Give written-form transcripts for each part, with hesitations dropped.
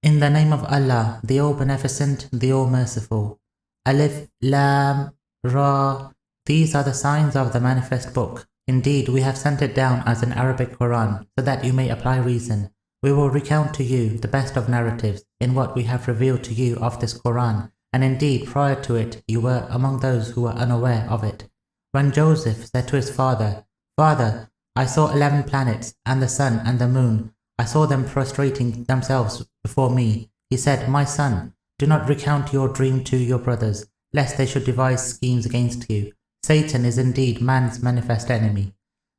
In the name of Allah, the All-Beneficent, the All-Merciful. Alif, Lam, Ra. These are the signs of the manifest book. Indeed, we have sent it down as an Arabic Quran, so that you may apply reason. We will recount to you the best of narratives in what we have revealed to you of this Quran, and indeed prior to it you were among those who were unaware of it. When Joseph said to his father, "Father, I saw 11 planets, and the sun and the moon. I saw them prostrating themselves before me," he said, "My son, do not recount your dream to your brothers, lest they should devise schemes against you. Satan is indeed man's manifest enemy.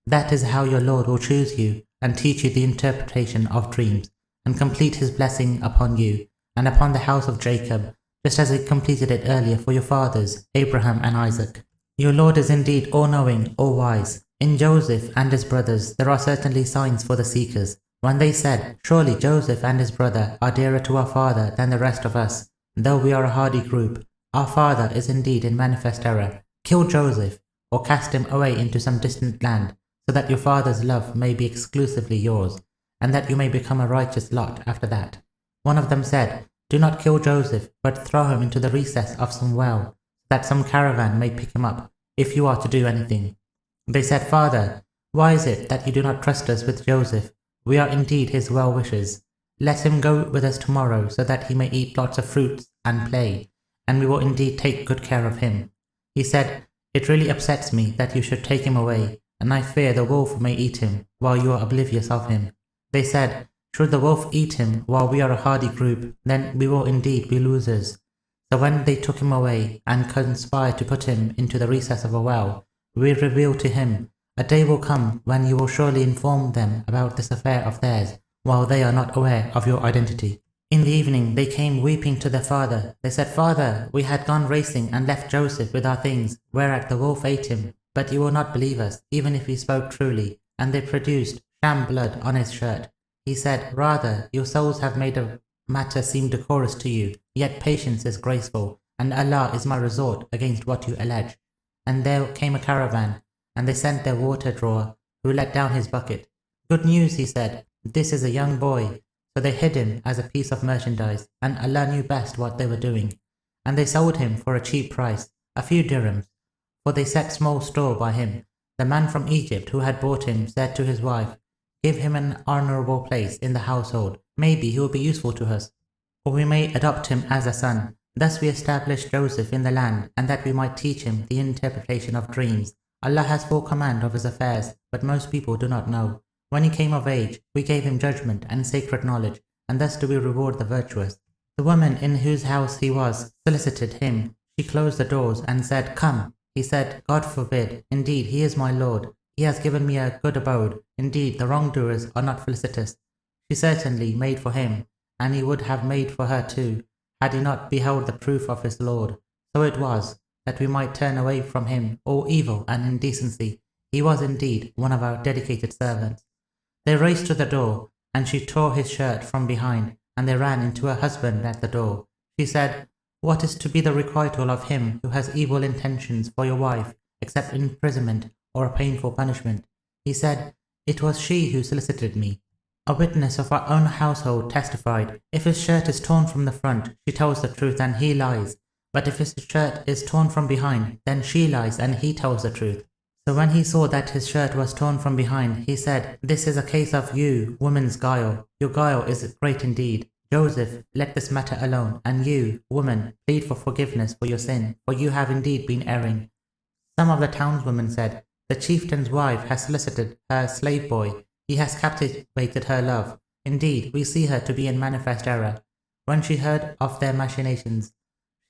That is how your Lord will choose you and teach you the interpretation of dreams, and complete his blessing upon you and upon the house of Jacob, just as he completed it earlier for your fathers, Abraham and Isaac. Your Lord is indeed all-knowing, all-wise. In Joseph and his brothers there are certainly signs for the seekers. When they said, 'Surely Joseph and his brother are dearer to our father than the rest of us, though we are a hardy group. Our father is indeed in manifest error. Kill Joseph, or cast him away into some distant land, so that your father's love may be exclusively yours, and that you may become a righteous lot after that.' One of them said, 'Do not kill Joseph, but throw him into the recess of some well, so that some caravan may pick him up, if you are to do anything.' They said, 'Father, why is it that you do not trust us with Joseph? We are indeed his well-wishers. Let him go with us tomorrow, so that he may eat lots of fruits and play, and we will indeed take good care of him.' He said, 'It really upsets me that you should take him away, and I fear the wolf may eat him while you are oblivious of him.' They said, 'Should the wolf eat him while we are a hardy group, then we will indeed be losers.' So when they took him away and conspired to put him into the recess of a well, we revealed to him, 'A day will come when you will surely inform them about this affair of theirs, while they are not aware of your identity.' In the evening they came weeping to their father. They said, 'Father, we had gone racing and left Joseph with our things, whereat the wolf ate him. But you will not believe us, even if we spoke truly.' And they produced sham blood on his shirt. He said, 'Rather, your souls have made a matter seem decorous to you, yet patience is graceful, and Allah is my resort against what you allege.' And there came a caravan, and they sent their water drawer, who let down his bucket. 'Good news,' he said, 'this is a young boy.' So they hid him as a piece of merchandise, and Allah knew best what they were doing. And they sold him for a cheap price, a few dirhams, for they set small store by him. The man from Egypt who had bought him said to his wife, 'Give him an honorable place in the household. Maybe he will be useful to us, or we may adopt him as a son.' Thus we established Joseph in the land, and that we might teach him the interpretation of dreams. Allah has full command of his affairs, but most people do not know. When he came of age, we gave him judgment and sacred knowledge, and thus do we reward the virtuous. The woman in whose house he was solicited him. She closed the doors and said, 'Come.' He said, 'God forbid. Indeed, he is my Lord. He has given me a good abode. Indeed, the wrongdoers are not felicitous.' She certainly made for him, and he would have made for her too, had he not beheld the proof of his Lord. So it was, that we might turn away from him all evil and indecency. He was indeed one of our dedicated servants." They raced to the door, and she tore his shirt from behind, and they ran into her husband at the door. She said, "What is to be the requital of him who has evil intentions for your wife, except imprisonment or a painful punishment?" He said, "It was she who solicited me." A witness of our own household testified, "If his shirt is torn from the front, she tells the truth and he lies. But if his shirt is torn from behind, then she lies and he tells the truth." So when he saw that his shirt was torn from behind, he said, "This is a case of you, woman's guile. Your guile is great indeed. Joseph, let this matter alone, and you, woman, plead for forgiveness for your sin, for you have indeed been erring." Some of the townswomen said, "The chieftain's wife has solicited her slave boy. He has captivated her love. Indeed, we see her to be in manifest error." When she heard of their machinations,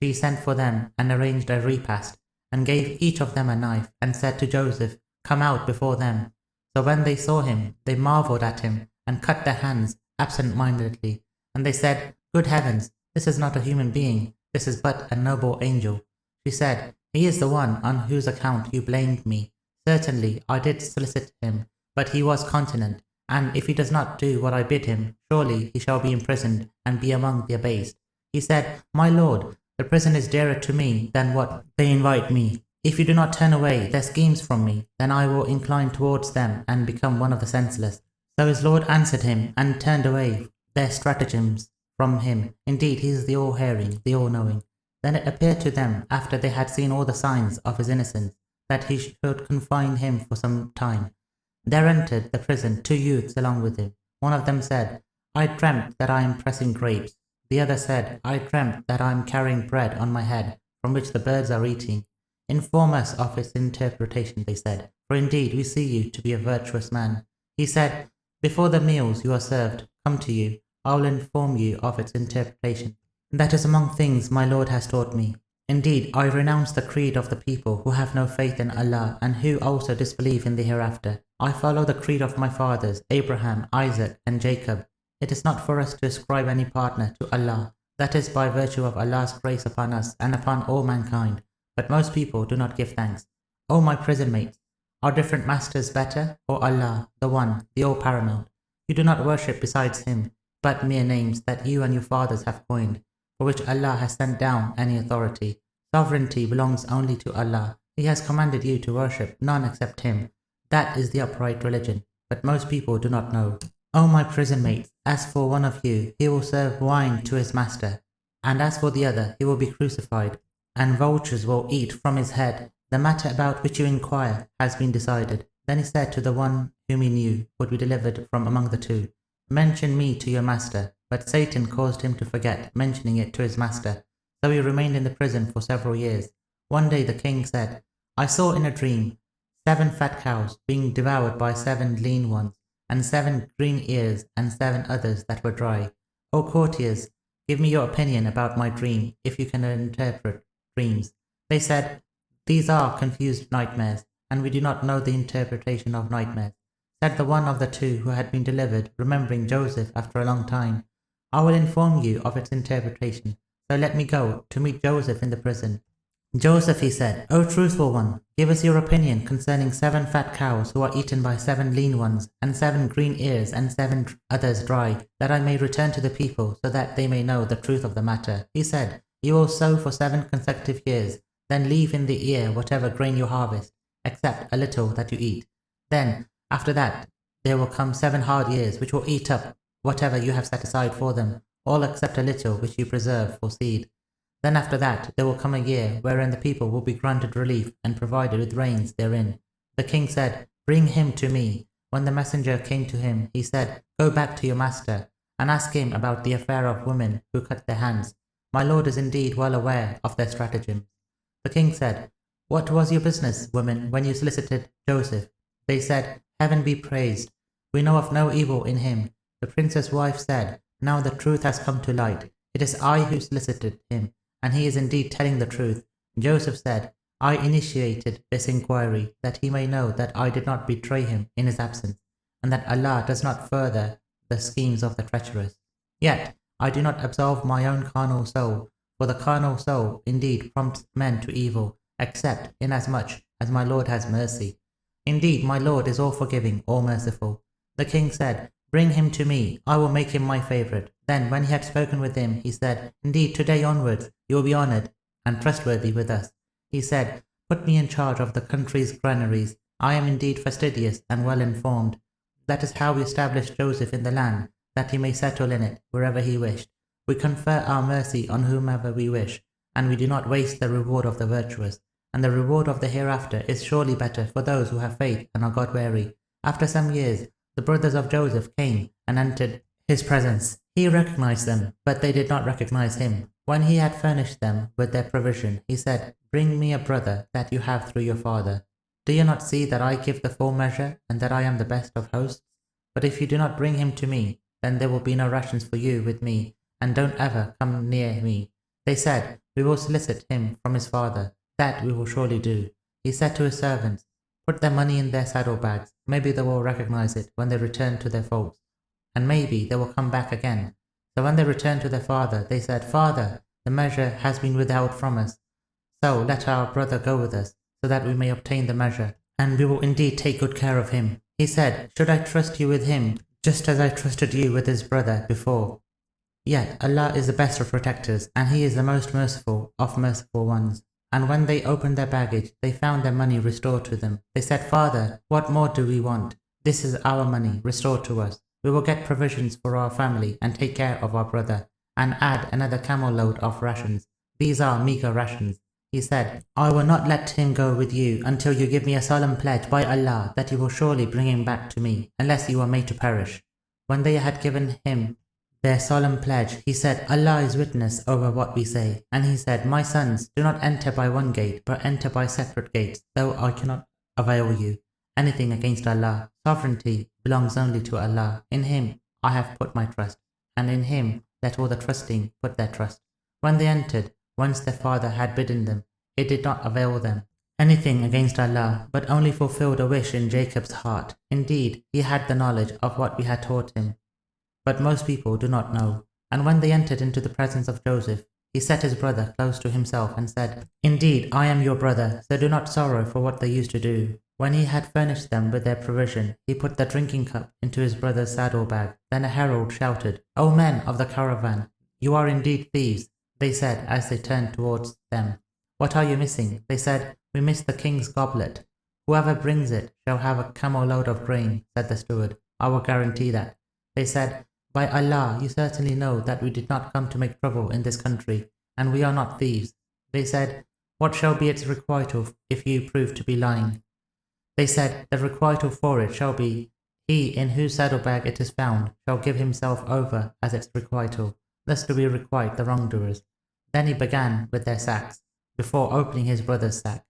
she sent for them and arranged a repast, and gave each of them a knife, and said to Joseph, "Come out before them." So when they saw him, they marveled at him, and cut their hands absent-mindedly. And they said, "Good heavens, this is not a human being, this is but a noble angel." She said, "He is the one on whose account you blamed me. Certainly I did solicit him, but he was continent, and if he does not do what I bid him, surely he shall be imprisoned and be among the abased." He said, "My lord, the prison is dearer to me than what they invite me. If you do not turn away their schemes from me, then I will incline towards them and become one of the senseless." So his lord answered him and turned away their stratagems. from him. Indeed, he is the all-hearing, the all-knowing. Then it appeared to them, after they had seen all the signs of his innocence, that he should confine him for some time. There entered the prison 2 youths along with him. One of them said, I dreamt that I am pressing grapes. The other said, I dreamt that I am carrying bread on my head, from which the birds are eating. Inform us of its interpretation, they said, for indeed we see you to be a virtuous man. He said, before the meals you are served come to you, I will inform you of its interpretation. That is among things my Lord has taught me. Indeed, I renounce the creed of the people who have no faith in Allah and who also disbelieve in the hereafter. I follow the creed of my fathers, Abraham, Isaac, and Jacob. It is not for us to ascribe any partner to Allah. That is by virtue of Allah's grace upon us and upon all mankind. But most people do not give thanks. O my prison mates, are different masters better, or Allah, the one, the all-paramount? You do not worship besides Him, but mere names that you and your fathers have coined, for which Allah has sent down any authority. Sovereignty belongs only to Allah. He has commanded you to worship none except Him. That is the upright religion, but most people do not know. O my prison mates, as for one of you, he will serve wine to his master, and as for the other, he will be crucified, and vultures will eat from his head. The matter about which you inquire has been decided. Then he said to the one whom he knew would be delivered from among the two, mention me to your master. But Satan caused him to forget mentioning it to his master, so he remained in the prison for several years. One day the king said, I saw in a dream 7 fat cows being devoured by 7 lean ones, and 7 green ears and 7 others that were dry. O courtiers, give me your opinion about my dream, if you can interpret dreams. They said, these are confused nightmares, and we do not know the interpretation of nightmares. Said the one of the two who had been delivered, remembering Joseph after a long time, I will inform you of its interpretation, so let me go to meet Joseph in the prison. Joseph, he said, O truthful one, give us your opinion concerning 7 fat cows who are eaten by 7 lean ones, and 7 green ears and 7 others dry, that I may return to the people so that they may know the truth of the matter. He said, you will sow for 7 consecutive years, then leave in the ear whatever grain you harvest, except a little that you eat. Then, after that, there will come 7 hard years which will eat up whatever you have set aside for them, all except a little which you preserve for seed. Then after that there will come a year wherein the people will be granted relief and provided with rains therein. The king said, bring him to me. When the messenger came to him, he said, go back to your master, and ask him about the affair of women who cut their hands. My lord is indeed well aware of their stratagems. The king said, what was your business, women, when you solicited Joseph? They said, heaven be praised. We know of no evil in him. The prince's wife said, now the truth has come to light. It is I who solicited him, and he is indeed telling the truth. Joseph said, I initiated this inquiry, that he may know that I did not betray him in his absence, and that Allah does not further the schemes of the treacherous. Yet I do not absolve my own carnal soul, for the carnal soul indeed prompts men to evil, except inasmuch as my Lord has mercy. Indeed, my Lord is all forgiving, all merciful. The king said, bring him to me, I will make him my favourite. Then, when he had spoken with him, he said, indeed, today onwards, you will be honoured and trustworthy with us. He said, put me in charge of the country's granaries. I am indeed fastidious and well informed. That is how we established Joseph in the land, that he may settle in it wherever he wished. We confer our mercy on whomever we wish, and we do not waste the reward of the virtuous. And the reward of the hereafter is surely better for those who have faith and are God-wary. After some years, the brothers of Joseph came and entered his presence. He recognized them, but they did not recognize him. When he had furnished them with their provision, he said, bring me a brother that you have through your father. Do you not see that I give the full measure, and that I am the best of hosts? But if you do not bring him to me, then there will be no rations for you with me, and don't ever come near me. They said, we will solicit him from his father. That we will surely do. He said to his servants, put their money in their saddlebags. Maybe they will recognize it when they return to their folks, and maybe they will come back again. So when they returned to their father, they said, Father, the measure has been withheld from us. So let our brother go with us, so that we may obtain the measure, and we will indeed take good care of him. He said, should I trust you with him, just as I trusted you with his brother before? Yet Allah is the best of protectors, and He is the most merciful of merciful ones. And when they opened their baggage, they found their money restored to them. They said, Father, what more do we want? This is our money restored to us. We will get provisions for our family and take care of our brother. and add another camel load of rations. These are meager rations. He said, I will not let him go with you until you give me a solemn pledge by Allah that you will surely bring him back to me, unless you are made to perish. When they had given him their solemn pledge, he said, Allah is witness over what we say. And he said, my sons, do not enter by one gate, but enter by separate gates, though I cannot avail you anything against Allah. Sovereignty belongs only to Allah. In him I have put my trust, and in him let all the trusting put their trust. When they entered, once their father had bidden them, it did not avail them anything against Allah, but only fulfilled a wish in Jacob's heart. Indeed, he had the knowledge of what we had taught him, but most people do not know. And when they entered into the presence of Joseph, he set his brother close to himself and said, Indeed, I am your brother, so do not sorrow for what they used to do. When he had furnished them with their provision, he put the drinking cup into his brother's saddlebag. Then a herald shouted, O men of the caravan, you are indeed thieves. They said as they turned towards them, What are you missing? They said, We missed the king's goblet. Whoever brings it shall have a camel load of grain, said the steward. I will guarantee that. They said, By Allah, you certainly know that we did not come to make trouble in this country, and we are not thieves. They said, What shall be its requital if you prove to be lying? They said, The requital for it shall be, He in whose saddlebag it is found shall give himself over as its requital. Thus do we requite the wrongdoers. Then he began with their sacks, before opening his brother's sack.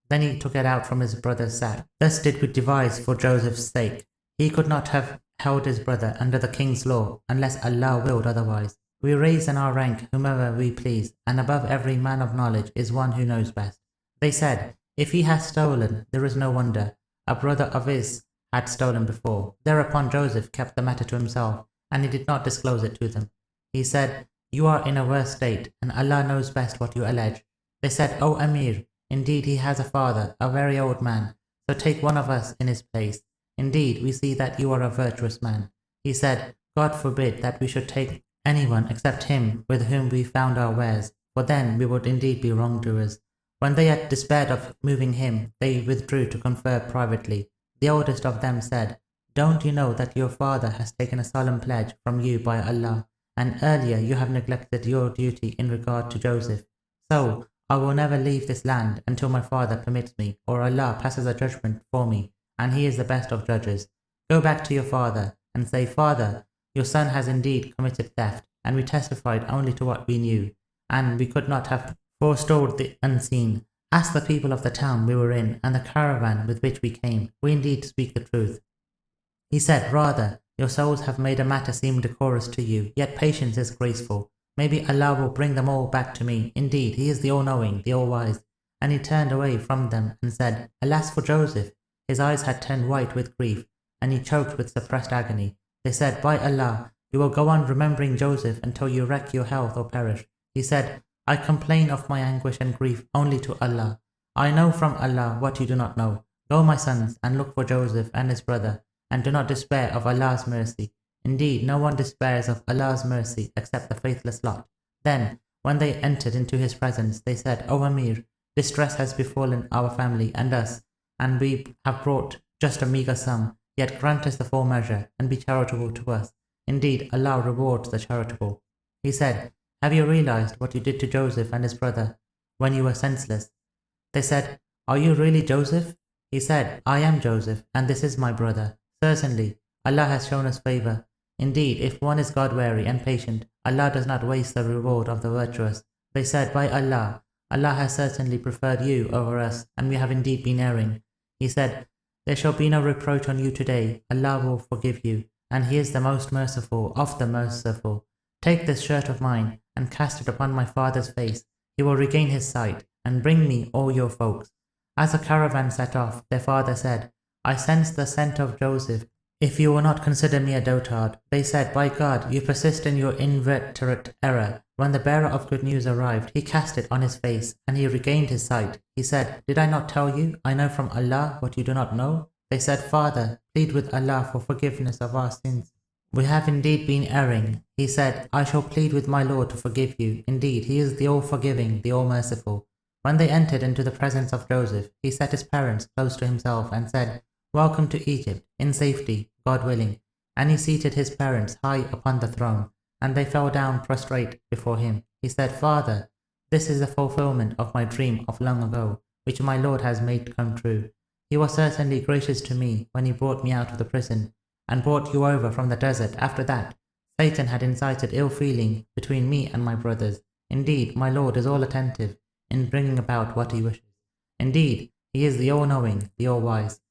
Then he took it out from his brother's sack. Thus did we devise for Joseph's sake. He could not have held his brother under the king's law, unless Allah willed otherwise. We raise in our rank whomever we please, and above every man of knowledge is one who knows best. They said, If he has stolen, there is no wonder. A brother of his had stolen before. Thereupon Joseph kept the matter to himself, and he did not disclose it to them. He said, You are in a worse state, and Allah knows best what you allege. They said, O Amir, indeed he has a father, a very old man, so take one of us in his place. Indeed, we see that you are a virtuous man. He said, God forbid that we should take anyone except him with whom we found our wares, for then we would indeed be wrongdoers. When they had despaired of moving him, they withdrew to confer privately. The oldest of them said, Don't you know that your father has taken a solemn pledge from you by Allah, and earlier you have neglected your duty in regard to Joseph? So, I will never leave this land until my father permits me, or Allah passes a judgment for me, and he is the best of judges. Go back to your father, and say, Father, your son has indeed committed theft, and we testified only to what we knew, and we could not have forestalled the unseen. Ask the people of the town we were in, and the caravan with which we came. We indeed speak the truth. He said, Rather, your souls have made a matter seem decorous to you, yet patience is graceful. Maybe Allah will bring them all back to me. Indeed, He is the all-knowing, the all-wise. And he turned away from them and said, Alas for Joseph! His eyes had turned white with grief, and he choked with suppressed agony. They said, By Allah, you will go on remembering Joseph until you wreck your health or perish. He said, I complain of my anguish and grief only to Allah. I know from Allah what you do not know. Go, my sons, and look for Joseph and his brother, and do not despair of Allah's mercy. Indeed, no one despairs of Allah's mercy except the faithless lot. Then, when they entered into his presence, they said, O Amir, distress has befallen our family and us, and we have brought just a meager sum, yet grant us the full measure, and be charitable to us. Indeed, Allah rewards the charitable. He said, Have you realized what you did to Joseph and his brother when you were senseless? They said, Are you really Joseph? He said, I am Joseph, and this is my brother. Certainly, Allah has shown us favor. Indeed, if one is God-wary and patient, Allah does not waste the reward of the virtuous. They said, By Allah, Allah has certainly preferred you over us, and we have indeed been erring. He said, There shall be no reproach on you today. Allah will forgive you, and He is the most merciful of the merciful. Take this shirt of mine, and cast it upon my father's face. He will regain his sight, and bring me all your folks. As the caravan set off, their father said, I sense the scent of Joseph. If you will not consider me a dotard. They said, By God, you persist in your inveterate error. When the bearer of good news arrived, he cast it on his face, and he regained his sight. He said, Did I not tell you, I know from Allah what you do not know? They said, Father, plead with Allah for forgiveness of our sins. We have indeed been erring. He said, I shall plead with my Lord to forgive you. Indeed, He is the all-forgiving, the all-merciful. When they entered into the presence of Joseph, he set his parents close to himself and said, Welcome to Egypt, in safety, God willing. And he seated his parents high upon the throne, and they fell down prostrate before him. He said, Father, this is the fulfillment of my dream of long ago, which my Lord has made come true. He was certainly gracious to me when he brought me out of the prison, and brought you over from the desert. After that, Satan had incited ill feeling between me and my brothers. Indeed, my Lord is all attentive in bringing about what he wishes. Indeed, he is the all-knowing, the all-wise.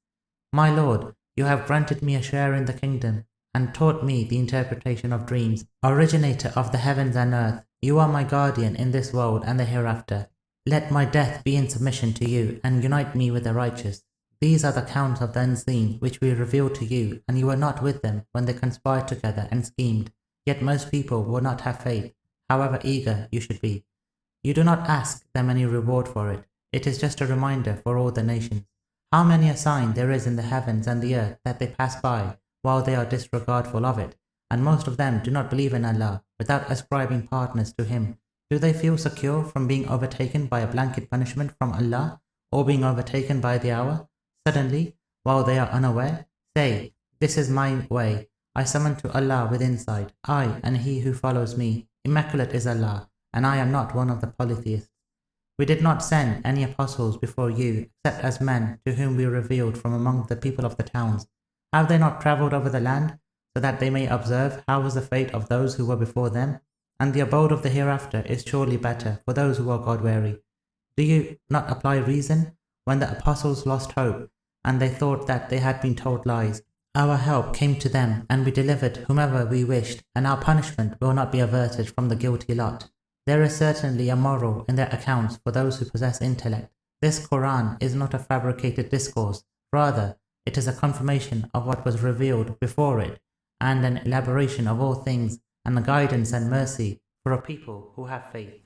My Lord, you have granted me a share in the kingdom, and taught me the interpretation of dreams. Originator of the heavens and earth, you are my guardian in this world and the hereafter. Let my death be in submission to you, and unite me with the righteous. These are the counts of the unseen, which we revealed to you, and you were not with them when they conspired together and schemed. Yet most people will not have faith, however eager you should be. You do not ask them any reward for it. It is just a reminder for all the nations. How many a sign there is in the heavens and the earth that they pass by while they are disregardful of it, and most of them do not believe in Allah without ascribing partners to Him. Do they feel secure from being overtaken by a blanket punishment from Allah, or being overtaken by the hour, suddenly, while they are unaware? Say, this is my way. I summon to Allah with insight, I and he who follows me. Immaculate is Allah, and I am not one of the polytheists. We did not send any apostles before you, except as men to whom we revealed from among the people of the towns. Have they not travelled over the land, so that they may observe how was the fate of those who were before them? And the abode of the hereafter is surely better for those who are God-weary. Do you not apply reason? When the apostles lost hope, and they thought that they had been told lies, our help came to them, and we delivered whomever we wished, and our punishment will not be averted from the guilty lot. There is certainly a moral in their accounts for those who possess intellect. This Qur'an is not a fabricated discourse, rather, it is a confirmation of what was revealed before it, and an elaboration of all things, and a guidance and mercy for a people who have faith.